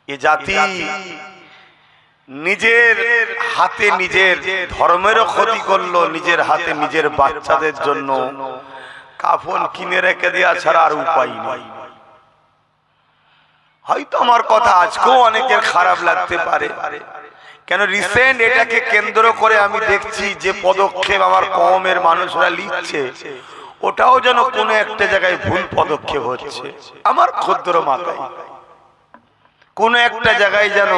এ জাতি নিজের হাতে নিজের ধর্মেরও ক্ষতি করলো, নিজের হাতে নিজের বাচ্চাদের জন্য কাফন কিনে রেখে দেওয়া ছাড়া আর উপায় নেই। হয়তো আমার কথা আজকেও অনেকের খারাপ লাগতে পারে, কেন রিসেন্ট এটাকে কেন্দ্র করে আমি দেখছি যে পদক্ষেপ আমার কওমের মানুষরা নিচ্ছে, ওটাও যেন কোনো একটা জায়গায় ভুল পদক্ষেপ হচ্ছে। আমার ক্ষুদ্র মাথায় কোন একটা জায়গায় যেন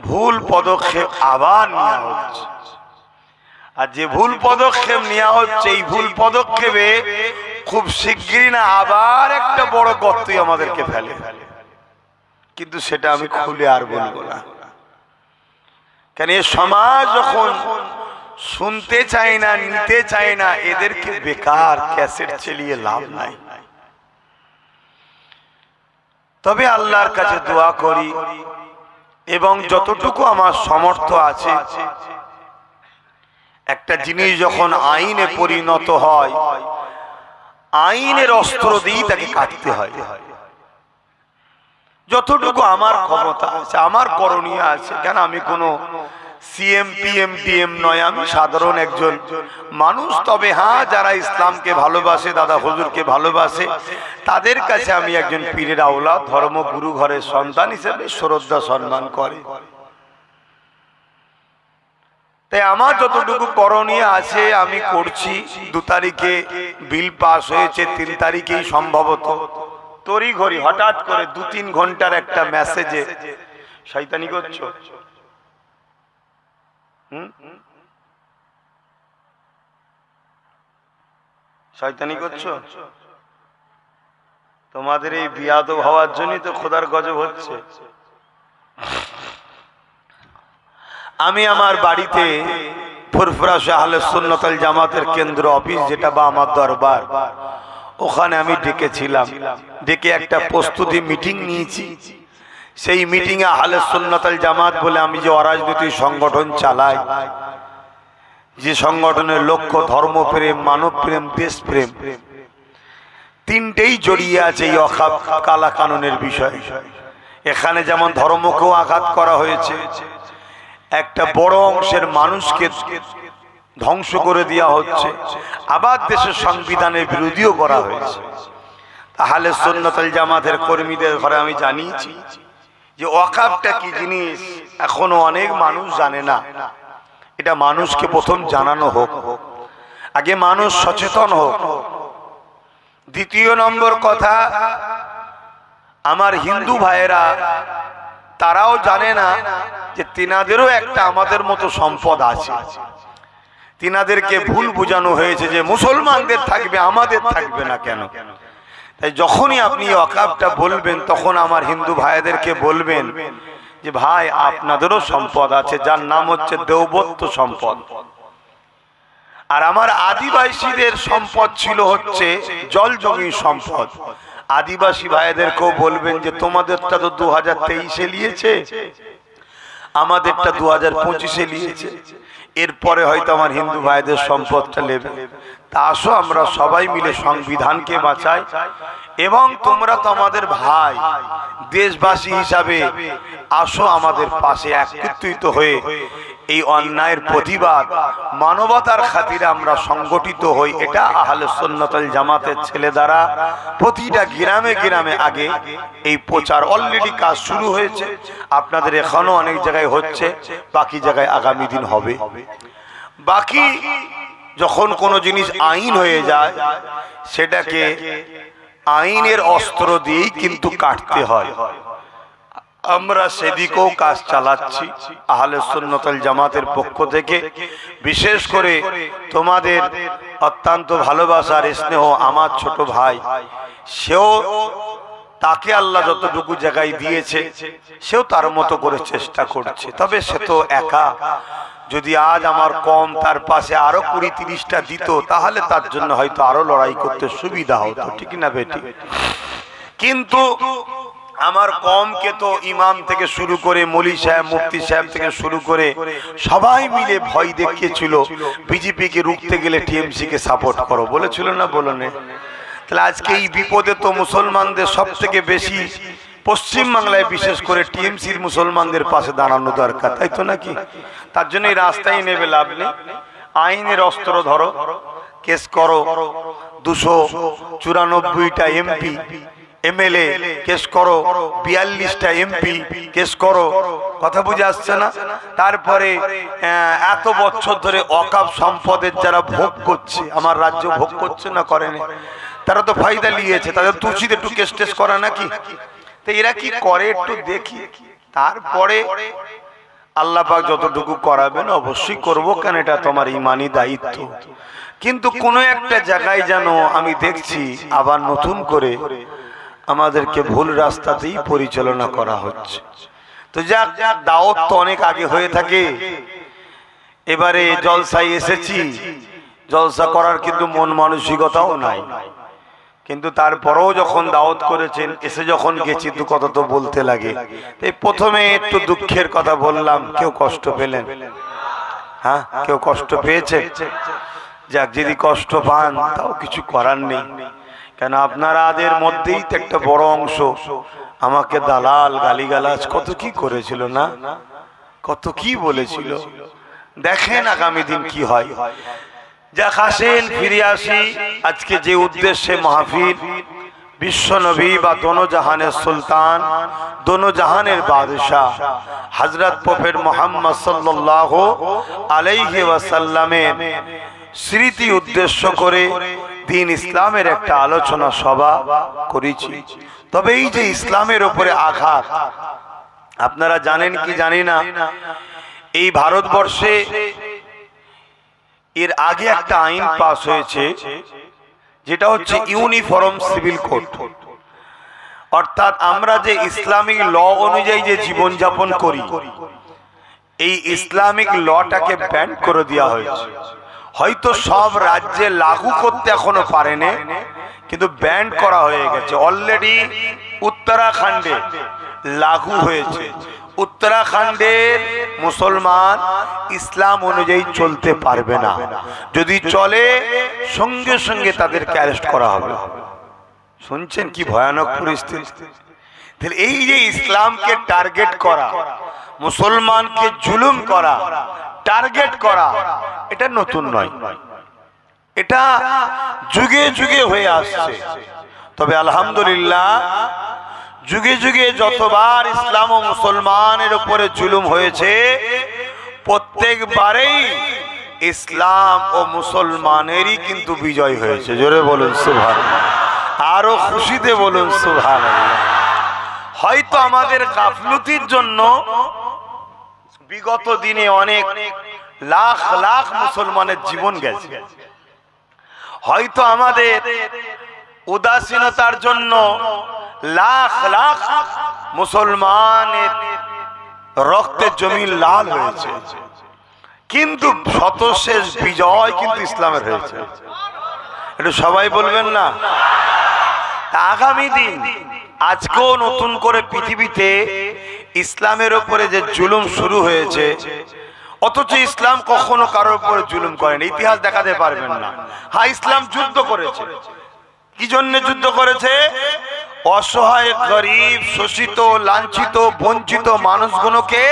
ভুল পদক্ষেপ আবার নেওয়া হচ্ছে। আর যে ভুল পদক্ষেপ নেওয়া হচ্ছে, এই ভুল পদক্ষেপে খুব শিগগিরই না আবার একটা বড় গর্তই আমাদেরকে ফেলে। কিন্তু সেটা আমি খুলে আর বলবো না, কেন এই সমাজ যখন শুনতে চায় না, নিতে চায় না, এদেরকে বেকার ক্যাসেট চালিয়ে লাভ নাই। তবে আল্লাহর কাছে দোয়া করি এবং যতটুকু আমার সামর্থ্য আছে, একটা জিনিস যখন আইনে পরিণত হয়, আইনের অস্ত্র দিয়েই তাকে কাটতে হয়। যতটুকু আমার ক্ষমতা আছে, আমার করণীয় আছে, কেন আমি কোনো সিএম পিএম ডিএম নয়, আমি সাধারণ একজন মানুষ। তবে হ্যাঁ, যারা ইসলামকে ভালোবাসে, দাদা হুজুরকে ভালোবাসে, তাদের কাছে আমি একজন পীরের আওলাদ, ধর্মগুরু ঘরের সন্তান হিসেবে শ্রদ্ধা সম্মান করে। তাই আমার যতটুকু করণীয় আছে আমি করছি। 2 তারিখে বিল পাস হয়েছে, 3 তারিখেই সম্ভবত তড়িঘড়ি হঠাৎ করে 2-3 ঘন্টার একটা মেসেজে শয়তানি করছো। শয়তানি করছো, তোমাদের এই বিয়াদব হওয়ার জন্যই তো খোদার গজব হচ্ছে। আমি আমার বাড়িতে ফুরফুরা আহলে সুন্নাত ওয়াল জামাতের কেন্দ্র অফিস, যেটা বা আমার দরবার, ওখানে আমি ডেকেছিলাম। ডেকে একটা প্রস্তুতি মিটিং নিয়েছি। সেই মিটিং এ আহলে সুন্নাত ওয়াল জামাত বলে আমি যে অরাজনৈতিক সংগঠন চালাই, যে সংগঠনের লক্ষ্য ধর্মপ্রেম, মানবপ্রেম, দেশপ্রেম, তিনটেই জড়িয়ে আছে এই অখাপ কালা কানুনের বিষয়। এখানে যেমন ধর্মকেও আঘাত করা হয়েছে, একটা বড় অংশের মানুষকে ধ্বংস করে দেওয়া হচ্ছে, আবার দেশের সংবিধানের বিরোধীও করা হয়েছে। আহলে সুন্নাত ওয়াল জামাতের কর্মীদের ঘরে আমি জানিয়েছি যে ওয়াকফটা কি জিনিস, এখনো অনেক মানুষ জানে না। এটা মানুষকে প্রথম জানানো হোক, আগে মানুষ সচেতন হোক। দ্বিতীয় নম্বর কথা, আমার হিন্দু ভাইয়েরা তারাও জানে না যে তিনাদেরও একটা আমাদের মতো সম্পদ আছে। তিনাদেরকে ভুল বোঝানো হয়েছে যে মুসলমানদের থাকবে, আমাদের থাকবে না কেন। তাই যখনই আপনি ওয়াকফটা বলবেন, তখন আমার হিন্দু ভাইদেরকে বলবেন যে ভাই, আপনাদেরও সম্পদ আছে, যার নাম হচ্ছে দেওবত্য সম্পদ। আর আমার আদিবাসীদের সম্পদ ছিল হচ্ছে জল জমি সম্পদ। আদিবাসী ভাইদেরকেও বলবেন যে তোমাদেরটা তো 2023-এ নিয়েছে, আমাদেরটা 2025-এ নিয়েছে, এরপরে হয়তো আমার হিন্দু ভাইদের সম্পদটা নেবে। তা আসো আমরা সবাই মিলে সংবিধানকে বাঁচাই, এবং তোমরা তো আমাদের ভাই, দেশবাসী হিসাবে আসো আমাদের পাশে একত্রিত হয়ে এই অন্যায়ের প্রতিবাদ, মানবতার খাতিরে আমরা সংগঠিত হই। এটা আহলে সুন্নাত ওয়াল জামাতের ছেলে দ্বারা প্রতিটা গ্রামে গ্রামে আগে এই প্রচার অলরেডি কাজ শুরু হয়েছে। আপনাদের এখনো অনেক জায়গায় হচ্ছে, বাকি জায়গায় আগামী দিন হবে। বাকি যখন কোনো জিনিস আইন হয়ে যায়, সেটাকে আইনের অস্ত্র দিয়েই কিন্তু কাটতে হয়। আমরা সেদিকেও কাজ চালাচ্ছি আহলে সুন্নাত ওয়াল জামাতের পক্ষ থেকে। বিশেষ করে তোমাদের অত্যন্ত ভালোবাসার স্নেহ আমার ছোট ভাই, সেও তাকে আল্লাহ যতটুকু জায়গায় দিয়েছে, সেও তার মতো করে চেষ্টা করছে। তবে সে তো একা, যদি আজ আমার কম তার পাশে আরো 20-30টা দিত, তাহলে তার জন্য হয়তো আরো লড়াই করতে সুবিধা হতো, ঠিক না বেটি? কিন্তু আমার কমকে তো ইমাম থেকে শুরু করে মৌলী সাহেব, মুফতি সাহেব থেকে শুরু করে সবাই মিলে ভয় দেখিয়েছিল, বিজেপিকে রুখতে গেলে টিএমসি কে সাপোর্ট করো বলেছিল না, বলেন? তাহলে আজকে এই বিপদে তো মুসলমানদের সব থেকে বেশি পশ্চিম বাংলায় বিশেষ করে টিএমসির মুসলমানদের পাশে দাঁড়ানো দরকার, তাই তো নাকি? তার জন্য এই রাস্তায় নেবে লাভ নেই। আইনের অস্ত্র ধরো, কেস করো, 294টা এমপি এমএলএ কেস করো, 42টা এমপি কেস করো, কথা বুঝে আসছে না? তারপরে এত বছর ধরে অকাপ সম্পদের যারা ভোগ করছে, আমার রাজ্য ভোগ করছে না, করেনি, তারা তো ফায়দা নিয়েছে, তাদের তুচিত একটু কেস টেস করা নাকি? তো এরা কি করে একটু দেখি, তারপরে আল্লাহ পাক যতটুকু করাবেন অবশ্যই করব, কেন এটা তোমার ইমানি দায়িত্ব। কিন্তু কোনো একটা জায়গায় যেন আমি দেখছি আবার নতুন করে আমাদেরকে ভুল রাস্তাতেই পরিচালনা করা হচ্ছে। তো যাক, দাওয়াত তো অনেক আগে হয়ে থাকে, এবারে জলসায় এসেছি, জলসা করার কিন্তু মন মানসিকতাও নাই, কিন্তু তারপরেও যখন দাওয়াত করেছেন, এসে যখন গেছি তো কত তো বলতে লাগে। এই প্রথমে একটু দুঃখের কথা বললাম, কেউ কষ্ট পেলেন? হ্যাঁ, কেউ কষ্ট পেয়েছে? যাক, যদি কষ্ট পান তাও কিছু করার নেই, কেন আপনারাদের মধ্যেই তো একটা বড় অংশ আমাকে দালাল গালিগালাজ কত কি করেছিল না, কত কি বলেছিল। দেখেন আগামী দিন কি হয়। যাক, আসেন ফিরে আসি আজকে যে উদ্দেশ্যে মাহফিল, বিশ্ব নবী বা দোনো জাহানের সুলতান, দোনো জাহানের বাদশাহ হযরত প্রফেট মুহাম্মদ সাল্লাল্লাহু আলাইহি ওয়াসাল্লামের স্মৃতি উদ্দেশ্য করে দিন ইসলামের একটা আলোচনা সভা করেছি। তবে এই যে ইসলামের উপরে আঘাত, আপনারা জানেন কি জানি না, এই ভারতবর্ষে এর আগে একটা আইন পাস হয়েছে, যেটা হচ্ছে ইউনিফর্ম সিভিল কোড। অর্থাৎ আমরা যে ইসলামিক ল অনুযায়ী যে জীবন যাপন করি, এই ইসলামিক লটাকে ব্যান করে দেওয়া হয়েছে। হয়তো সব রাজ্যে লাগু করতে এখনো পারেনি, কিন্তু ব্যান করা হয়ে গেছে। অলরেডি উত্তরাখণ্ডে লাগু হয়েছে। উত্তরাখণ্ডের মুসলমান ইসলাম অনুযায়ী চলতে পারবে না, যদি চলে সঙ্গে সঙ্গে তাদেরকে অ্যারেস্ট করা হবে। শুনছেন কি ভয়ানক পরিস্থিতি? তাহলে এই যে ইসলামকে টার্গেট করা, মুসলমানকে জুলুম করা, টার্গেট করা, এটা নতুন নয়, এটা যুগে যুগে হয়ে আসছে। তবে আলহামদুলিল্লাহ, যুগে যুগে যতবার ইসলাম ও মুসলমানের উপরে জুলুম হয়েছে, প্রত্যেকবারেই ইসলাম ও মুসলমানেরই কিন্তু বিজয় হয়েছে। জোরে বলুন সুবহানাল্লাহ, আরো খুশিতে বলুন সুবহানাল্লাহ। হয়তো আমাদের গাফলতির জন্য বিগত দিনে অনেক লাখ লাখ মুসলমানের জীবন গেছে, হয়তো আমাদের উদাসীনতার জন্য লাখ লাখ মুসলমানের রক্তের জমি লাল হয়েছে, কিন্তু শতশেষ বিজয় কিন্তু ইসলামের হয়েছে। এটা সবাই বলবেন না? আগামী দিন আজকেও নতুন করে পৃথিবীতে ইসলামের উপরে যে জুলুম শুরু হয়েছে, অথচ ইসলাম কখনো কারোর উপরে জুলুম করেনি, ইতিহাস দেখাতে পারবেন না। হ্যাঁ, ইসলাম যুদ্ধ করেছে। কি জন্য যুদ্ধ করেছে? অসহায়, গরিব, শোষিত, লাঞ্ছিত, বঞ্চিত মানুষগুলোকে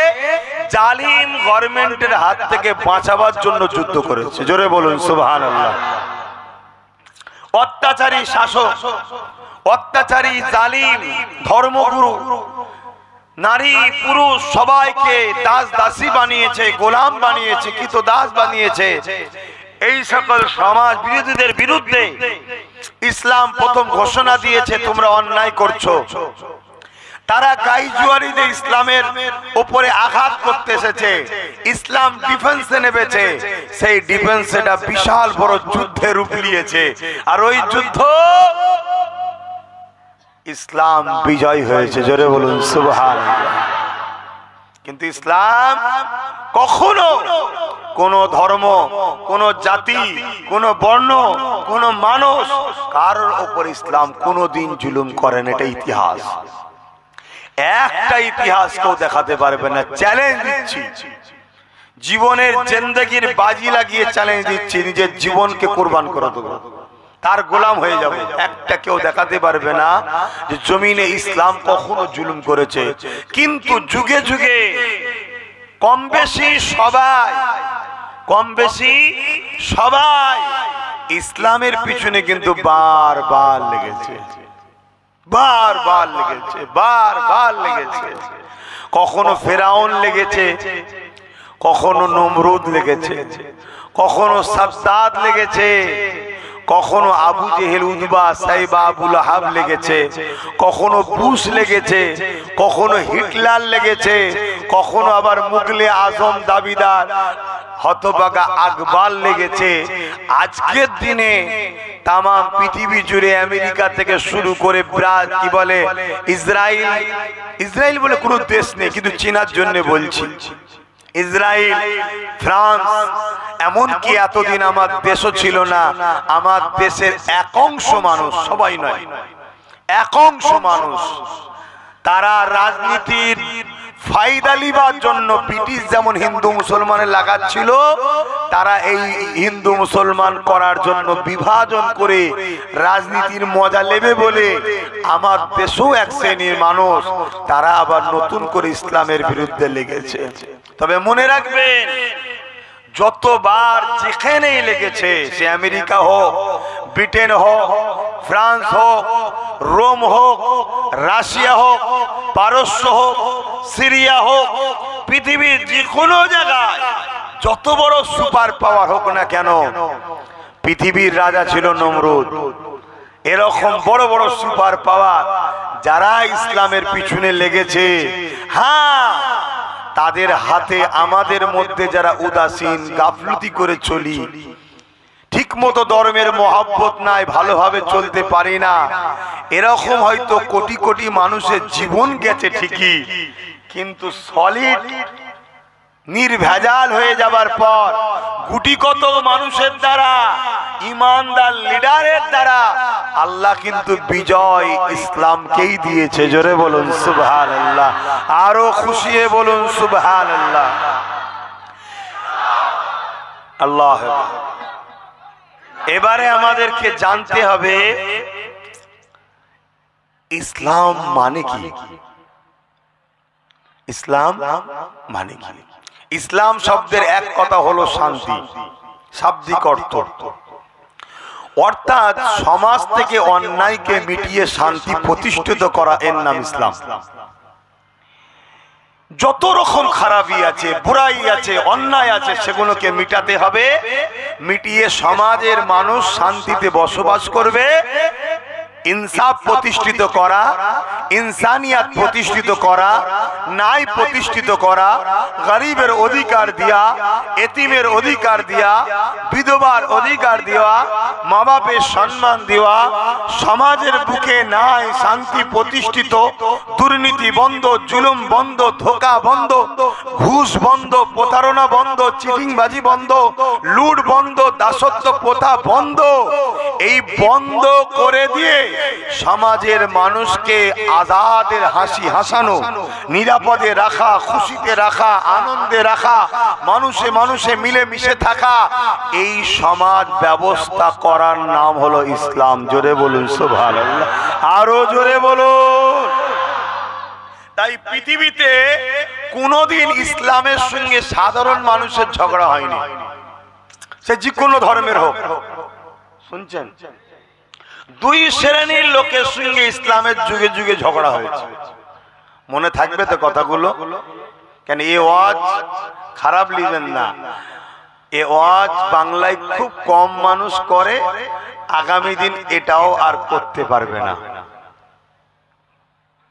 জালিম গভর্নমেন্টের হাত থেকে বাঁচাবার জন্য যুদ্ধ করেছে। জোরে বলুন সুবহানাল্লাহ। অত্যাচারী শাসক, অত্যাচারী জালিম ধর্মগুরু নারী পুরুষ সবাইকে দাস দাসী বানিয়েছে, গোলাম বানিয়েছে, কৃতদাস বানিয়েছে। এই সকল সমাজ বিরোধীদের বিরুদ্ধে ইসলাম প্রথম ঘোষণা দিয়েছে, তোমরা অন্যায় করছো। তারা গাইজুয়ারিতে ইসলামের উপরে আঘাত করতে এসেছে, ইসলাম ডিফেন্সে নেমেছে। সেই ডিফেন্স এটা বিশাল বড় যুদ্ধে রূপ নিয়েছে, আর ওই যুদ্ধ ইসলাম বিজয় হয়েছে। জোরে বলুন সুবহানাল্লাহ। কিন্তু ইসলাম কখনো কোন ধর্ম, কোন জাতি, কোন বর্ণ, কোন মানুষ কারোর উপর ইসলাম কোনদিন জুলুম করেন। এটা ইতিহাস, একটা ইতিহাস কেউ দেখাতে পারবে না। চ্যালেঞ্জ দিচ্ছি, জীবনের জিন্দেগির বাজি লাগিয়ে চ্যালেঞ্জ দিচ্ছি, নিজের জীবনকে কুরবান করে দেবো। তার গোলাম হয়ে যাব। একটা কেউ দেখাতে পারবে না যে জমিনে ইসলাম কখনো জুলুম করেছে। কিন্তু যুগে যুগে কম বেশি সবাই ইসলামের পিছনে কিন্তু বারবার লেগেছে। কখনো ফেরাউন লেগেছে, কখনো নমরুদ লেগেছে, কখনো সাদ্দাত লেগেছে, কখনো আবু জেহেল, উতবা, সাইবা, আবু লাহাব লেগেছে, কখনো বুশ লেগেছে, কখনো হিটলার লেগেছে, কখনো আবার মুগলে আজম দাবিদার হতভাগা আকবর লেগেছে। আজকের দিনে তাম পৃথিবী জুড়ে আমেরিকা থেকে শুরু করে কি বলে ইসরায়েল বলে কোনো দেশ নেই, কিন্তু চীনার জন্য বলছি, ইসরায়েল, ফ্রান্স, এমনকি এতদিন আমার দেশও ছিল না, আমার দেশের এক অংশ মানুষ, সবাই নয়, এক অংশ মানুষ, তারা রাজনীতির ফায়দা লিবার জন্য ব্রিটিশ যেমন হিন্দু মুসলমানের লাগাচ্ছিল, তারা এই হিন্দু মুসলমান করার জন্য বিভাজন করে রাজনীতির মজা নেবে বলে আমার দেশেও এক শ্রেণীর মানুষ তারা আবার নতুন করে ইসলামের বিরুদ্ধে লেগেছে। তবে মনে রাখবেন, যতবার যেখানেই লেগেছে, সে আমেরিকা হোক, ব্রিটেন হোক, ফ্রান্স হোক, রোম হোক, রাশিয়া হোক, পারস্য হোক, সিরিয়া হোক, পৃথিবীর যে কোনো জায়গায় যত বড় সুপার পাওয়ার হোক না কেন, পৃথিবীর রাজা ছিল নমরুদ। এরকম বড় বড় সুপার পাওয়ার যারা ইসলামের পিছনে লেগেছে, হ্যাঁ, তাদের হাতে আমাদের মধ্যে যারা উদাসীন, গাফলতি করে চলি, ঠিক মতো ধর্মের মহব্বত নাই, ভালোভাবে চলতে পারি না, এরকম হয়তো কোটি কোটি মানুষের জীবন গেছে ঠিকই, কিন্তু সলিড নির্ভেজাল হয়ে যাবার পর গুটি কত মানুষের দ্বারা, ইমানদার লিডারের দ্বারা আল্লাহ কিন্তু বিজয় ইসলামকেই দিয়েছে। জোরে বলুন সুবহানাল্লাহ, আরো খুশি হয়ে বলুন সুবহানাল্লাহ। আল্লাহ, এবারে আমাদেরকে জানতে হবে ইসলাম মানে কি? ইসলাম মানে কি? ইসলাম শব্দের এক কথা হলো শান্তি, শাব্দিক অর্থ, অর্থাৎ সমাজ থেকে অন্যায়কে মিটিয়ে শান্তি প্রতিষ্ঠিত করা, এর নাম ইসলাম। যত রকম খারাপি আছে, বুরাই আছে, অন্যায় আছে, সেগুলোকে মিটাতে হবে, মিটিয়ে সমাজের মানুষ শান্তিতে বসবাস করবে, ইনসাফ প্রতিষ্ঠিত করা, ইনসানিয়াত প্রতিষ্ঠিত করা, ন্যায় প্রতিষ্ঠিত করা, গরিবের অধিকার দেয়া, এতিমের অধিকার দেয়া, বিধবার অধিকার দেওয়া, মা বাপের সম্মান দেওয়া, সমাজের বুকে ন্যায় শান্তি প্রতিষ্ঠিত, দুর্নীতি বন্ধ, জুলুম বন্ধ, ধোঁকা বন্ধ, ঘুষ বন্ধ, প্রতারণা বন্ধ, চিটিংবাজি বন্ধ, লুট বন্ধ, দাসত্ব প্রথা বন্ধ, এই বন্ধ করে দিয়ে সমাজের মানুষকে আজাদের হাসি হাসানো, নিরাপদে রাখা, খুশিতে রাখা, আনন্দে রাখা, মানুষে মানুষে মিলে মিশে থাকা, এই সমাজ ব্যবস্থা করার নাম হলো ইসলাম। জোরে বলুন সুবহানাল্লাহ, আরো জোরে বলুন। তাই পৃথিবীতে কোনোদিন ইসলামের সঙ্গে সাধারণ মানুষের ঝগড়া হয়নি, সে যে কোনো ধর্মের হোক। শুনছেন, দুই শ্রেণীর লোকের সঙ্গে ইসলামের যুগে যুগে ঝগড়া হয়েছে। মনে থাকবে তো কথাগুলো? কেন এ ওয়াজ খারাপ লিবেন না, এ ওয়াজ বাংলায় খুব কম মানুষ করে, আগামী দিন এটাও আর করতে পারবে না।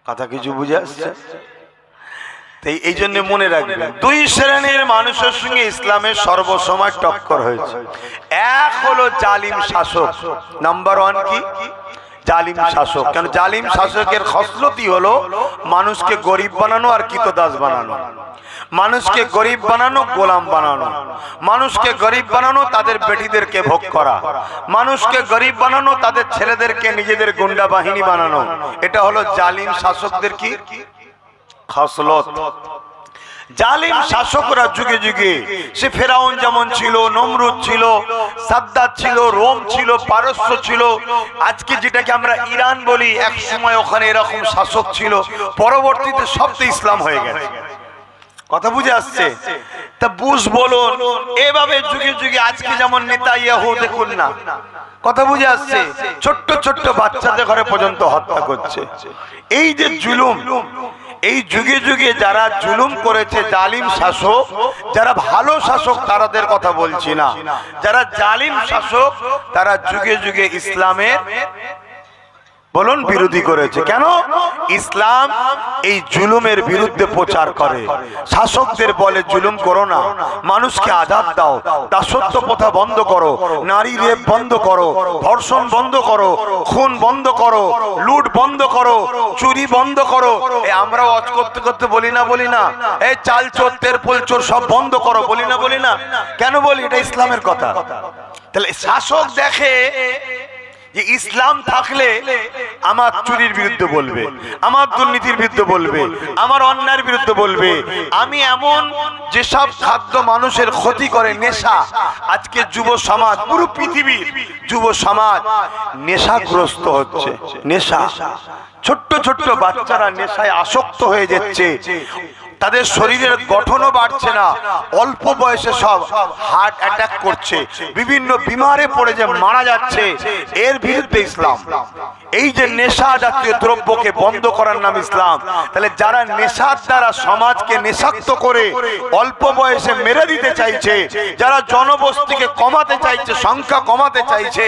কথা কিছু বুঝে আসছে? এই জন্য মনে রাখবেন, দুই শ্রেণীর মানুষের সঙ্গে ইসলামের সর্বসময় টক্কর হয়েছে। এক হলো জালিম শাসক, নাম্বার ওয়ান কি? জালিম শাসক। কেন জালিম শাসকের খসলতি হলো মানুষকে গরিব বানানো আর কৃতদাস বানানো, মানুষকে গরিব বানানো, গোলাম বানানো, মানুষকে গরিব বানানো, তাদের বেটিদেরকে ভোগ করা, মানুষকে গরিব বানানো, তাদের ছেলেদেরকে নিজেদের গুন্ডা বাহিনী বানানো। এটা হলো জালিম শাসকদের কি খসলত। জালিম শাসকরা যুগে যুগে, সে ফেরাউন যেমন ছিল, নমরুদ ছিল, সাদ্দাত ছিল, রোম ছিল, পারস্য ছিল, আজকে যেটাকে আমরা ইরান বলি, এক সময় ওখানে এরকম শাসক ছিল, পরবর্তীতে সব তো ইসলাম হয়ে গেছে। কথা বুঝে আসছে? তা বুশ বলুন, এভাবে যুগে যুগে আজকে যেমন নেতানিয়াহু দেখুন না, কথা বুঝে আসছে, ছোট্ট ছোট্ট বাচ্চাদের ঘরে পর্যন্ত হত্যা করছে। এই যে জুলুম, এই যুগে যুগে যারা জুলুম করেছে, জালিম শাসক, যারা ভালো শাসক তাদের কথা বলছি না, যারা জালিম শাসক তারা যুগে যুগে ইসলামের বলুন বিরোধী করেছে। কেন? ইসলাম এই জুলুমের বিরুদ্ধে প্রচার করে, শাসকদের বলে জুলুম করো না, মানুষকে আজাদ দাও, দাসত্ব প্রথা বন্ধ করো, নারী রেপ বন্ধ করো, ধর্ষণ বন্ধ করো, খুন বন্ধ করো, লুট বন্ধ করো, চুরি বন্ধ করো। আমরা ওয়াজ করতে করতে বলি না, এই চাল চোর, তেরপোল চোর সব বন্ধ করো, বলি না? কেন বলি? এটা ইসলামের কথা। তাহলে শাসক দেখে যে ইসলাম থাকলে আমার চুরির বিরুদ্ধে বলবে, আমার দুর্নীতির বিরুদ্ধে বলবে, আমার অন্যায়ের বিরুদ্ধে বলবে। আমি এমন যেসব খাদ্য মানুষের ক্ষতি করে, নেশা, আজকে যুব সমাজ, পুরো পৃথিবীর যুব সমাজ নেশাগ্রস্ত হচ্ছে। নেশা, ছোট্ট ছোট্ট বাচ্চারা নেশায় আসক্ত হয়ে যাচ্ছে, তাদের শরীরের গঠনও বাড়ছে না, অল্প বয়সে সব হার্ট অ্যাটাক করছে, বিভিন্ন বিমারে পড়ে যে মারা যাচ্ছে। এর বিরুদ্ধে ইসলাম, এই যে নেশা জাতীয় দ্রব্যকে বন্ধ করার নাম ইসলাম। তাহলে যারা নেশার দ্বারা সমাজকে নেশাক্ত করে অল্প বয়সে মেরে দিতে চাইছে, যারা জনবস্তিকে কমাতে চাইছে, সংখ্যা কমাতে চাইছে,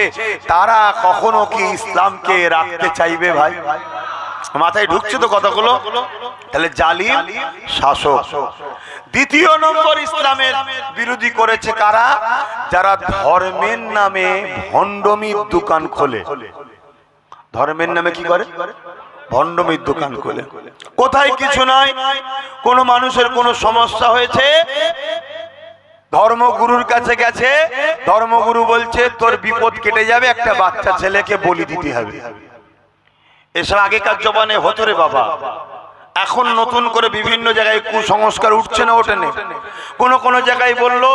তারা কখনো কি ইসলামকে রাখতে চাইবে? ভাই মাথায় ঢুকছে তো কথাগুলো? তাহলে জালিম শাসক। দ্বিতীয় নম্বর ইসলামের বিরোধী করেছে কারা? যারা ধর্মের নামে ভণ্ডমির দোকান খোলে। ধর্মের নামে কি করে? ভণ্ডমির দোকান খোলে। কোথায় কিছু নাই, কোন মানুষের কোন সমস্যা হয়েছে, ধর্মগুরুর কাছে গেছে, ধর্মগুরু বলছে তোর বিপদ কেটে যাবে, একটা বাচ্চা ছেলেকে বলি দিতে হবে। এসব আগেকার জবানে হতো রে বাবা। এখন নতুন করে বিভিন্ন জায়গায় কুসংস্কার উঠছে না, ওঠে না? কোন জায়গায় বললো,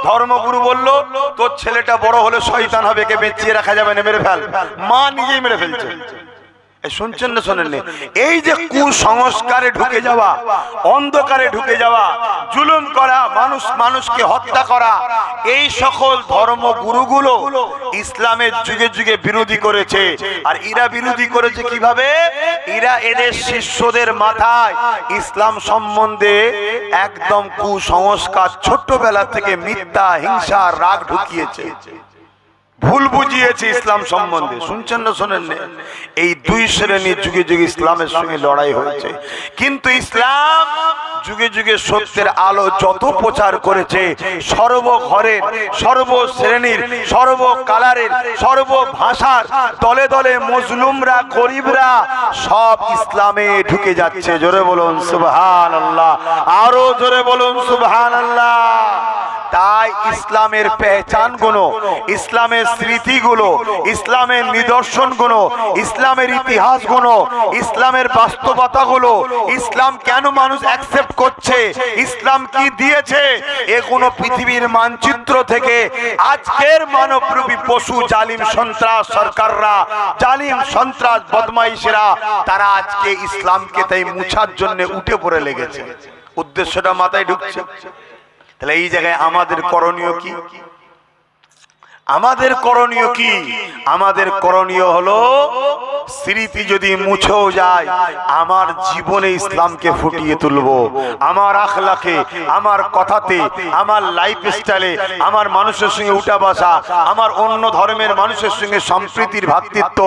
ধর্মগুরু বললো তোর ছেলেটা বড় হলে শয়তান হবে, কে বেঁচিয়ে রাখা যাবে না, মেরে ফেল। মা নিজেই মেরে ফেলছে। শুনছেন না শোনেন? এই যে কুসংস্কারে ঢুকে যাওয়া, অন্ধকারে ঢুকে যাওয়া, জুলুম করা, মানুষকে হত্যা করা, এই সকল ধর্মগুরুগুলো ইসলামের যুগে যুগে বিরোধী করেছে। আর এরা বিরোধী করেছে কিভাবে? এরা এদের শিষ্যদের মাথায় ইসলাম সম্বন্ধে একদম কুসংস্কার, ছোট্টবেলা থেকে মিথ্যা, হিংসা, রাগ ঢুকিয়েছে, ভুল বুঝিয়েছে ইসলাম সম্বন্ধে। শুনছেন না শোনেন? এই দুই শ্রেণীর যুগে যুগে ইসলামের সঙ্গে লড়াই হয়েছে। কিন্তু ইসলাম যুগে যুগে সত্যের আলো যত প্রচার করেছে, সর্বঘরের, সর্বশ্রেণীর, সর্বকালারের, সর্বভাষার, দলে দলে মজলুমরা, গরিবরা সব ইসলামে ঢুকে যাচ্ছে। জোরে বলুন সুবহানাল্লাহ, আরো জোরে বলুন সুবহানাল্লাহ। তাই ইসলামের পেহচানগুলো, ইসলামের স্মৃতিগুলো, ইসলামের নিদর্শনগুলো, ইসলামের ইতিহাসগুলো, ইসলামের বাস্তবতাগুলো, ইসলাম কেন মানুষ অ্যাকসেপ্ট করছে, ইসলাম কি দিয়েছে, এগুলো পৃথিবীর মানচিত্র থেকে আজকের মানবরূপী পশু জালিম সন্ত্রাস সরকাররা, জালিম সন্ত্রাস বদমাইশেরা, তারা আজকে ইসলামকে তাই মুছার জন্য উঠে পড়ে লেগেছে। উদ্দেশ্যটা মাথায় ঢুকছে? তাহলে এই জায়গায় আমাদের করণীয় কি? আমাদের করণীয় কি? আমাদের করণীয় হলো, স্মৃতি যদি মুছেও যায়, আমার জীবনে ইসলামকে ফুটিয়ে তুলবো, আমার আখলাকে, আমার কথাতে, আমার লাইফ স্টাইলে, আমার মানুষের সঙ্গে উঠা বসা, আমার অন্য ধর্মের মানুষের সঙ্গে সম্প্রীতির, ভ্রাতৃত্ব,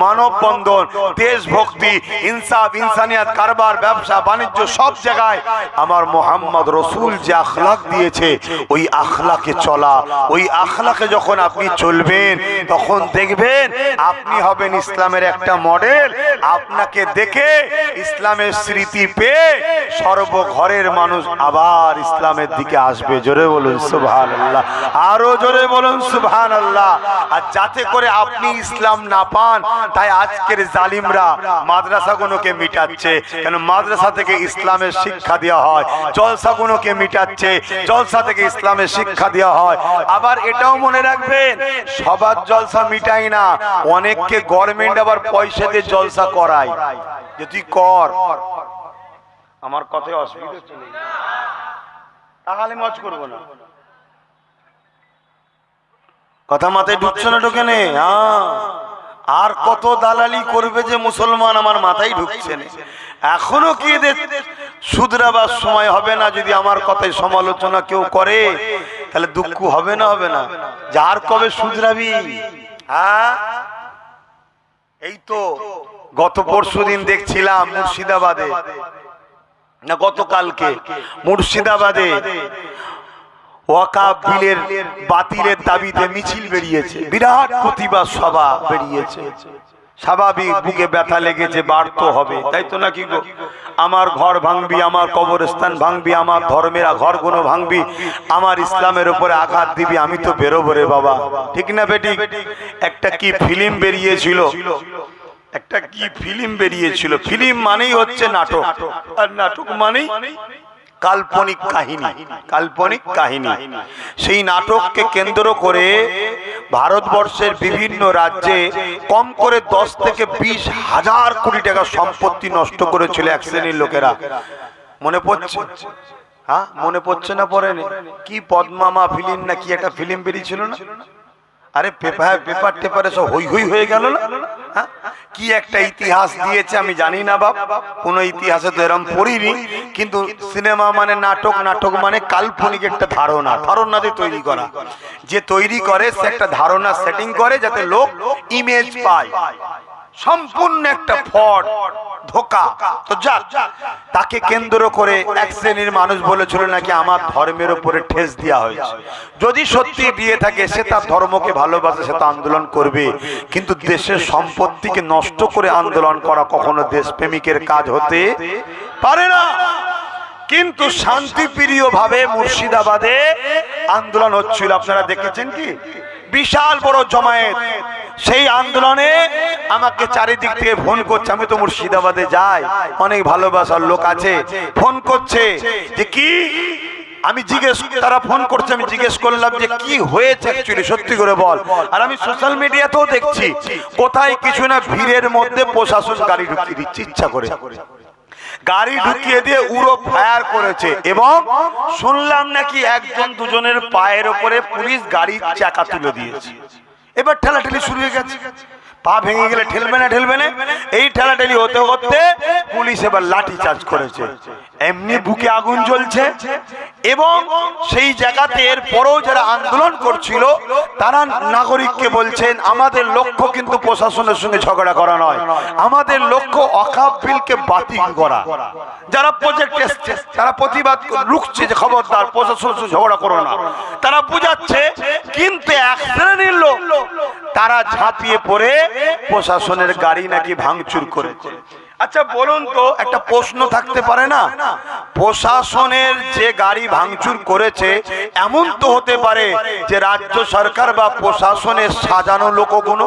মানববন্ধন, দেশভক্তি, ইনসাফ, ইনসানিয়াত, কারবার, ব্যবসা বাণিজ্য, সব জায়গায় আমার মোহাম্মদ রসুল যে আখলাক দিয়েছে, ওই আখলাকে চলা। ওই আখলাকে যখন আপনি চলবেন, তখন দেখবেন আপনি হবেন ইসলামের একটা মডেল। আপনাকে দেখে, ইসলামের স্মৃতি পেয়ে সর্বঘরের মানুষ আবার ইসলামের দিকে আসবে। জোরে বলুন সুবহানাল্লাহ, আরো জোরে বলুন সুবহানাল্লাহ। আর যাতে করে আপনি ইসলাম না পান, তাই আজকের জালিমরা মাদ্রাসাগুলোকে মিটাচ্ছে। কেন মাদ্রাসা থেকে ইসলামের শিক্ষা দেওয়া হয়, জলসাগুলোকে মিটাচ্ছে, জলসা থেকে ইসলামের শিক্ষা দেওয়া হয়। আবার এটাও মনে রাখবেন, সবার জলসা মিটাই না, অনেককে গভর্নমেন্ট আবার পয়সা দিয়ে জলসা করায়, যে তুই কর। আমার কথায় অসুবিধা চলে তাহলে মজ করবো না, কথা মাথায় ঢুকছে না? ঢুকে নে। আর কত দালালি করবে যে মুসলমান, আমার মাথায় ঢুকছে না। এখনো কি এদের শুধরাবার সময় হবে না? যদি আমার কথায় সমালোচনা কেউ করে তাহলে দুঃখ হবে না? হবে না? যার কবে শুধরাবি? হ্যাঁ, এই তো গত পরশুদিন দেখছিলাম মুর্শিদাবাদে, না গতকালকে মুর্শিদাবাদে ওয়াকাফ বিলের বাতিলের দাবিতে মিছিল বেরিয়েছে, বিরাট প্রতিবাদ সভা বেরিয়েছে। স্বাভাবিক, বুকে ব্যথা লেগেছে, বাড়তো হবে, তাই তো নাকি গো? আমার ঘর ভাঙবি, আমার কবরস্থান ভাঙবি, আমার ধর্মের ঘরগুলো ভাঙবি, আমার ইসলামের উপরে আঘাত দিবি, আমি তো বেরোবো রে বাবা, ঠিক না বেটি? একটা কি ফিল্ম বেরিয়েছিল, একটা কি ফিল্ম বেরিয়েছিল। ফিল্ম মানেই হচ্ছে নাটক, আর নাটক মানেই কাল্পনিক কাহিনী, কাল্পনিক কাহিনী। সেই নাটককে কেন্দ্র করে ভারতবর্ষের বিভিন্ন রাজ্যে কম করে 10 থেকে 20,000 কোটি টাকা সম্পত্তি নষ্ট করেছিল এক শ্রেণীর লোকেরা। মনে পড়ছে? হ্যাঁ, মনে পড়ছে না? পড়েনি? কি পদ্মামা ফিল্ম না কি একটা ফিল্ম বেরিয়েছিল না? আরে পেপার টেপারে সব হই হই হয়ে গেল না? হ্যাঁ, কি একটা ইতিহাস দিয়েছে আমি জানি না বাপ, কোন ইতিহাসে তো এরকম পড়িনি। কিন্তু সিনেমা মানে নাটক, নাটক মানে কাল্পনিক একটা ধারণা, ধারণা দিয়ে তৈরি করা। যে তৈরি করে সে একটা ধারণা সেটিং করে যাতে লোক ইমেজ পায়, সম্পূর্ণ একটা ফ্রড, ধোঁকা। তো যাক, তাকে কেন্দ্র করে এক শ্রেণীর মানুষ বলেছিল নাকি আমার ধর্মের উপরে ঠেস দেওয়া হয়েছে। যদি সত্যি দিয়ে থাকে, সে তার ধর্মকে ভালোবাসে, সে তো আন্দোলন করবে। কিন্তু দেশের সম্পত্তিকে নষ্ট করে আন্দোলন করা কখনো দেশপ্রেমিকের কাজ হতে পারে না। কিন্তু শান্তিপ্রিয় ভাবে মুর্শিদাবাদে আন্দোলন হচ্ছিল, আপনারা দেখেছেন কি? বিশাল বড় জমায়েত। সেই আন্দোলনে আমাকে চারিদিক থেকে ফোন করছে, আমি তো মুর্শিদাবাদে যাই, অনেক ভালোবাসার লোক আছে, ফোন করছে যে কি, আমি তারা ফোন করছে, আমি জিজ্ঞেস করলাম যে কি হয়েছে অ্যাকচুয়ালি, সত্যি করে বল। আর আমি সোশ্যাল মিডিয়াতেও দেখছি কোথায় কিছু না ভিড়ের মধ্যে প্রশাসন গাড়ি ঢুকিয়ে দিচ্ছে, ইচ্ছা করে গাড়ি ঢুকিয়ে দিয়ে উড়ো ফায়ার করেছে। এবং শুনলাম নাকি একজন দুজনের পায়ের ওপরে পুলিশ গাড়ির চাকা তুলে দিয়েছে। এবার ঠেলাঠেলি শুরু হয়ে গেছে, পা ভেঙে গেলে ঠেলবে না, ঠেলবে না, এই ঠেলাঠেলি হতে হতে পুলিশ এবার লাঠি চার্জ করেছে। এমনি বুকে আগুন জ্বলছে। এবং সেই জায়গাতে এরপরেও যারা আন্দোলন করছিল তারা নাগরিককে বলছেন, আমাদের লক্ষ্য কিন্তু প্রশাসনের সঙ্গে ঝগড়া করা নয়, আমাদের লক্ষ্য ওয়াকফ বিলকে বাতিল করা। যারা প্রজেক্ট এসছে তারা প্রতিবাদ রুখছে যে খবরদার প্রশাসনের সঙ্গে ঝগড়া করো না, তারা বুঝাচ্ছে। কিন্তু এক শ্রেণীর লোক তারা ঝাঁপিয়ে পড়ে প্রশাসনের গাড়ি নাকি ভাঙচুর করেছে। আচ্ছা বলুন তো, একটা প্রশ্ন থাকতে পারে না, প্রশাসনের যে গাড়ি ভাঙচুর করেছে এমন তো হতে পারে যে রাজ্য সরকার বা প্রশাসনের সাজানো লোকগুলো,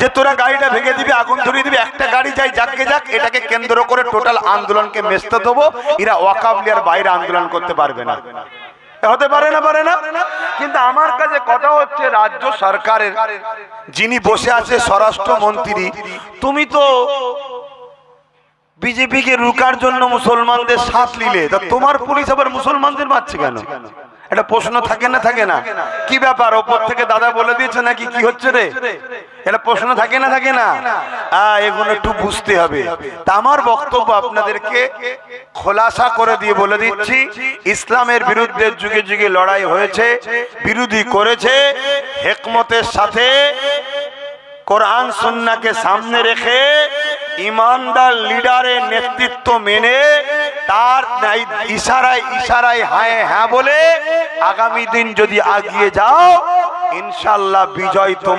যে তোরা গাড়িটা ভেঙে দিবি, আগুন ধরিয়ে দিবি, একটা গাড়ি যাই যাকে যাক, এটাকে কেন্দ্র করে টোটাল আন্দোলনকে মেজতে দেবো, এরা ওয়াকফ বিলের বাইরে আন্দোলন করতে পারবে না। হতে পারে না, পারে না। কিন্তু আমার কাছে কথা হচ্ছে, রাজ্য সরকারের যিনি বসে আছে স্বরাষ্ট্রমন্ত্রী, তুমি তো বিজেপিকে রুকার জন্য মুসলমানদের সাথ নিলে, তা তোমার পুলিশ আবার মুসলমানদের মারছে কেন? এটা প্রশ্ন থাকে না? থাকে না? কি ব্যাপার, ওপর থেকে দাদা বলে দিয়েছে নাকি কি হচ্ছে রে? এটা প্রশ্ন থাকে না? থাকে না? এগুলো একটু বুঝতে হবে। তা আমার বক্তব্য আপনাদেরকে খোলাসা করে দিয়ে বলে দিচ্ছি, ইসলামের বিরুদ্ধে যুগে যুগে লড়াই হয়েছে, বিরোধী করেছে, হিকমতের সাথে কোরআন সুন্নাহকে সামনে রেখে ইমানদার লিডারের নেতৃত্ব মেনে তার ইশারায় ইশারায় হ্যাঁ হ্যাঁ বলে আগামী দিন যদি এগিয়ে যাও, ইনশাআল্লাহ বিজয় তোমার।